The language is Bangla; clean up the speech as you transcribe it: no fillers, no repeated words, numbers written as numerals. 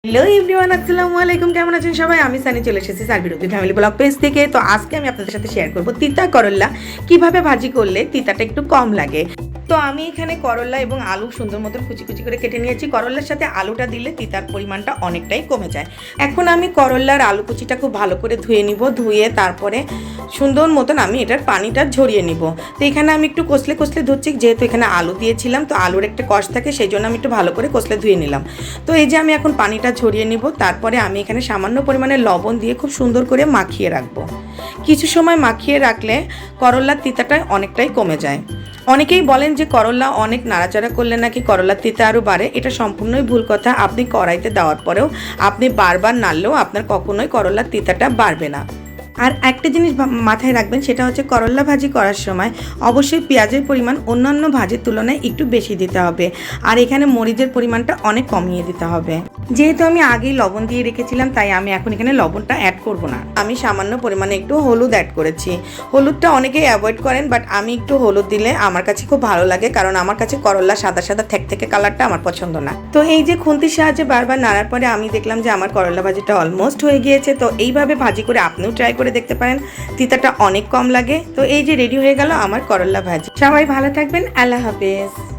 হ্যালো এভরিওয়ান, আসসালামু আলাইকুম। কেমন আছেন সবাই? আমি সানি চলে এসেছি সার্ভি রুবি ফ্যামিলি ব্লগ পেজ থেকে। তো আজকে আমি আপনাদের সাথে শেয়ার করব তিতা করল্লা কিভাবে ভাজি করলে তিতাটা একটু কম লাগে। তো আমি এখানে করল্লা এবং আলু সুন্দর মতন কুচি কুচি করে কেটে নিয়েছি। করল্লার সাথে আলুটা দিলে তিতার পরিমাণটা অনেকটাই কমে যায়। এখন আমি করল্লার আলু কুচিটা খুব ভালো করে ধুয়ে নিব। ধুয়ে তারপরে সুন্দর মতন আমি এটার পানিটা ঝরিয়ে নিব। তো এখানে আমি একটু কষলে কষলে ধুচ্ছি, যেহেতু এখানে আলু দিয়েছিলাম তো আলুর একটা কষ থাকে, সেই জন্য আমি একটু ভালো করে কষলে ধুয়ে নিলাম। তো এই যে আমি এখন পানিটা ঝরিয়ে নিব। তারপরে আমি এখানে সামান্য পরিমাণে লবণ দিয়ে খুব সুন্দর করে মাখিয়ে রাখবো। কিছু সময় মাখিয়ে রাখলে করল্লার তিতাটা অনেকটাই কমে যায়। অনেকেই বলেন যে করল্লা অনেক নাড়াচাড়া করলে নাকি করল্লার তিতা আরও বাড়ে। এটা সম্পূর্ণই ভুল কথা। আপনি কড়াইতে দেওয়ার পরেও আপনি বারবার নাড়লেও আপনার কখনোই করল্লার তিতাটা বাড়বে না। আর একটা জিনিস মাথায় রাখবেন, সেটা হচ্ছে করল্লা ভাজি করার সময় অবশ্যই পেঁয়াজের পরিমাণ অন্যান্য ভাজির তুলনায় একটু বেশি দিতে হবে। আর এখানে মরিচের পরিমাণটা অনেক কমিয়ে দিতে হবে। যেহেতু আমি আগেই লবণ দিয়ে রেখেছিলাম, তাই আমি এখন এখানে লবণটা অ্যাড করব না। আমি সামান্য পরিমাণে একটু হলুদ অ্যাড করেছি। হলুদটা অনেকেই অ্যাভয়েড করেন, বাট আমি একটু হলুদ দিলে আমার কাছে খুব ভালো লাগে, কারণ আমার কাছে করল্লা সাদা সাদা থেকে কালারটা আমার পছন্দ না। তো এই যে খুন্তির সাহায্যে বারবার নাড়ার পরে আমি দেখলাম যে আমার করল্লা ভাজিটা অলমোস্ট হয়ে গিয়েছে। তো এইভাবে ভাজি করে আপনিও ট্রাই করে দেখতে পারেন, তিতাটা অনেক কম লাগে। তো এই যে রেডি হয়ে গেল আমার করল্লা ভাজি। সবাই ভালো থাকবেন, আল্লাহ হাফেজ।